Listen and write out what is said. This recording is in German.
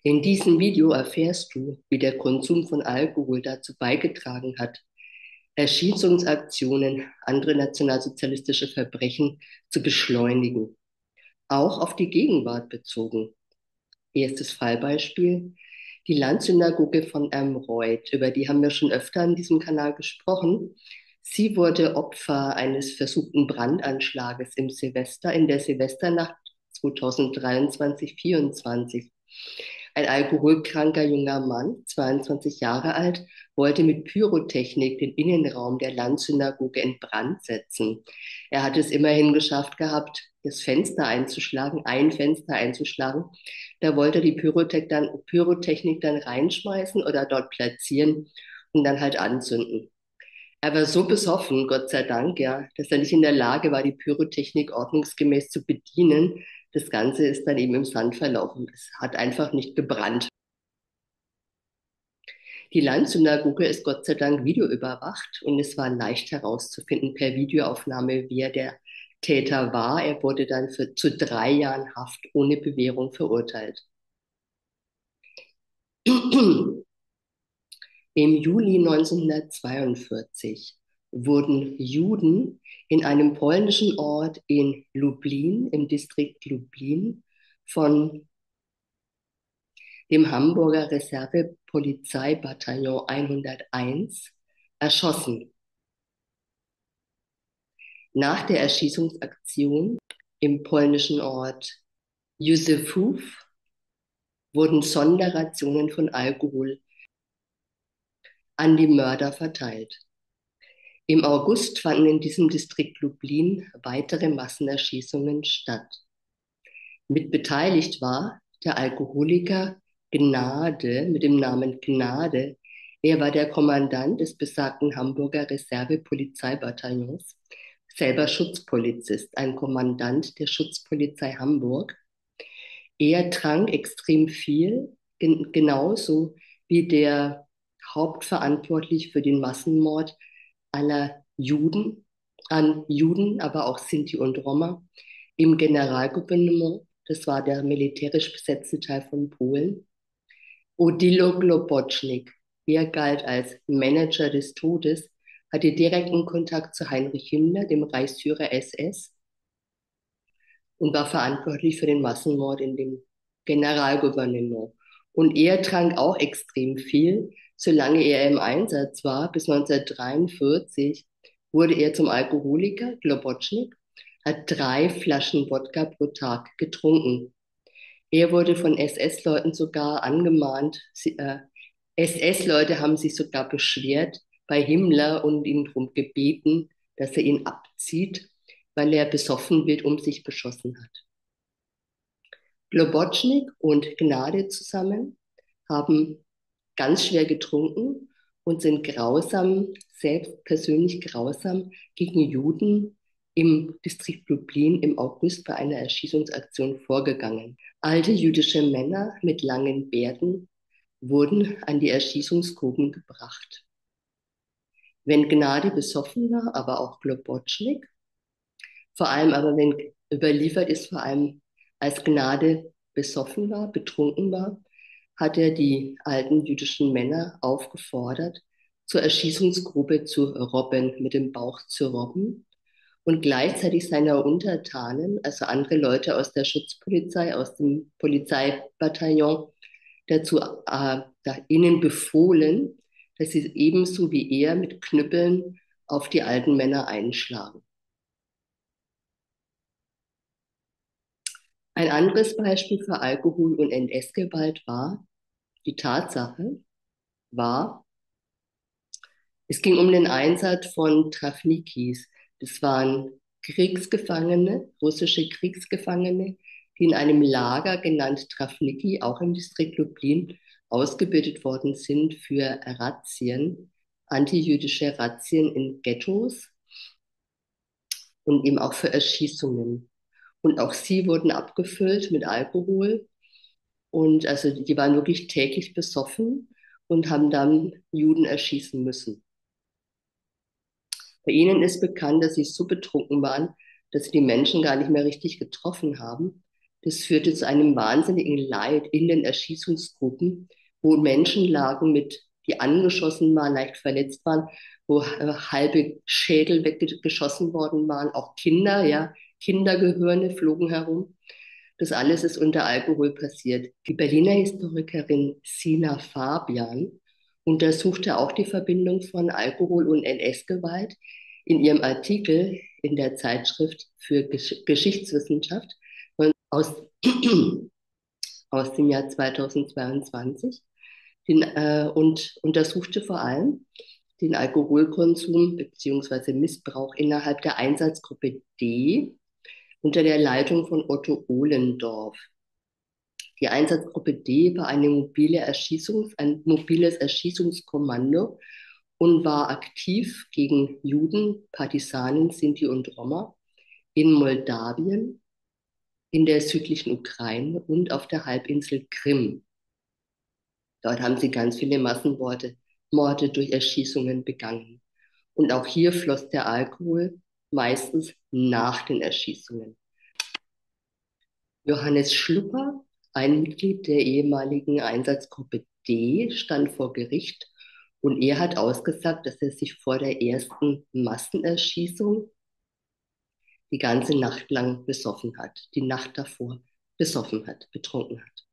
In diesem Video erfährst du, wie der Konsum von Alkohol dazu beigetragen hat, Erschießungsaktionen, andere nationalsozialistische Verbrechen zu beschleunigen, auch auf die Gegenwart bezogen. Erstes Fallbeispiel, die Landsynagoge von Ermreuth, über die haben wir schon öfter in diesem Kanal gesprochen. Sie wurde Opfer eines versuchten Brandanschlages in der Silvesternacht 2023/24. Ein alkoholkranker junger Mann, 22 Jahre alt, wollte mit Pyrotechnik den Innenraum der Landsynagoge in Brand setzen. Er hat es immerhin geschafft gehabt, ein Fenster einzuschlagen. Da wollte er die Pyrotechnik dann reinschmeißen oder dort platzieren und dann halt anzünden. Er war so besoffen, Gott sei Dank, ja, dass er nicht in der Lage war, die Pyrotechnik ordnungsgemäß zu bedienen. Das Ganze ist dann eben im Sand verlaufen. Es hat einfach nicht gebrannt. Die Landsynagoge ist Gott sei Dank videoüberwacht und es war leicht herauszufinden per Videoaufnahme, wer der Täter war. Er wurde dann zu 3 Jahren Haft ohne Bewährung verurteilt. Im Juli 1942 wurden Juden in einem polnischen Ort in Lublin, im Distrikt Lublin, von dem Hamburger Reservepolizeibataillon 101 erschossen. Nach der Erschießungsaktion im polnischen Ort Józefów wurden Sonderrationen von Alkohol an die Mörder verteilt. Im August fanden in diesem Distrikt Lublin weitere Massenerschießungen statt. Mit beteiligt war der Alkoholiker Gnade mit dem Namen Gnade. Er war der Kommandant des besagten Hamburger Reservepolizeibataillons, selber Schutzpolizist, ein Kommandant der Schutzpolizei Hamburg. Er trank extrem viel, genauso wie der hauptverantwortlich für den Massenmord aller Juden, an Juden, aber auch Sinti und Roma im Generalgouvernement. Das war der militärisch besetzte Teil von Polen. Odilo Globocnik, er galt als Manager des Todes, hatte direkten Kontakt zu Heinrich Himmler, dem Reichsführer SS, und war verantwortlich für den Massenmord in dem Generalgouvernement. Und er trank auch extrem viel. Solange er im Einsatz war, bis 1943, wurde er zum Alkoholiker, Globocnik, hat 3 Flaschen Wodka pro Tag getrunken. Er wurde von SS-Leuten sogar angemahnt. SS-Leute haben sich sogar beschwert bei Himmler und ihn darum gebeten, dass er ihn abzieht, weil er besoffen wird, sich beschossen hat. Globocnik und Gnade zusammen haben ganz schwer getrunken und sind grausam, selbst persönlich grausam gegen Juden im Distrikt Lublin im August bei einer Erschießungsaktion vorgegangen. Alte jüdische Männer mit langen Bärten wurden an die Erschießungsgruben gebracht. Wenn Gnade besoffen war, aber auch Globocnik, vor allem aber wenn überliefert ist, vor allem als Gnade besoffen war, betrunken war, hat er die alten jüdischen Männer aufgefordert, zur Erschießungsgrube zu robben, mit dem Bauch zu robben und gleichzeitig seiner Untertanen, also andere Leute aus der Schutzpolizei, aus dem Polizeibataillon, dazu ihnen befohlen, dass sie ebenso wie er mit Knüppeln auf die alten Männer einschlagen. Ein anderes Beispiel für Alkohol- und NS-Gewalt war, es ging um den Einsatz von Travnikis. Das waren Kriegsgefangene, russische Kriegsgefangene, die in einem Lager genannt Travniki, auch im Distrikt Lublin, ausgebildet worden sind für Razzien, antijüdische Razzien in Ghettos und eben auch für Erschießungen. Und auch sie wurden abgefüllt mit Alkohol. Und also die waren wirklich täglich besoffen und haben dann Juden erschießen müssen. Bei ihnen ist bekannt, dass sie so betrunken waren, dass sie die Menschen gar nicht mehr richtig getroffen haben. Das führte zu einem wahnsinnigen Leid in den Erschießungsgruppen, wo Menschen lagen, die angeschossen waren, leicht verletzt waren, wo halbe Schädel weggeschossen worden waren, auch Kinder, ja, Kindergehirne flogen herum. Das alles ist unter Alkohol passiert. Die Berliner Historikerin Sina Fabian untersuchte auch die Verbindung von Alkohol und NS-Gewalt in ihrem Artikel in der Zeitschrift für Geschichtswissenschaft aus, aus dem Jahr 2022 und untersuchte vor allem den Alkoholkonsum bzw. Missbrauch innerhalb der Einsatzgruppe D unter der Leitung von Otto Ohlendorf. Die Einsatzgruppe D war ein mobiles Erschießungskommando und war aktiv gegen Juden, Partisanen, Sinti und Roma in Moldawien, in der südlichen Ukraine und auf der Halbinsel Krim. Dort haben sie ganz viele Massenmorde Morde durch Erschießungen begangen. Und auch hier floss der Alkohol meistens nach den Erschießungen. Johannes Schlupper, ein Mitglied der ehemaligen Einsatzgruppe D, stand vor Gericht und er hat ausgesagt, dass er sich vor der ersten Massenerschießung die ganze Nacht lang besoffen hat, die Nacht davor besoffen hat, betrunken hat.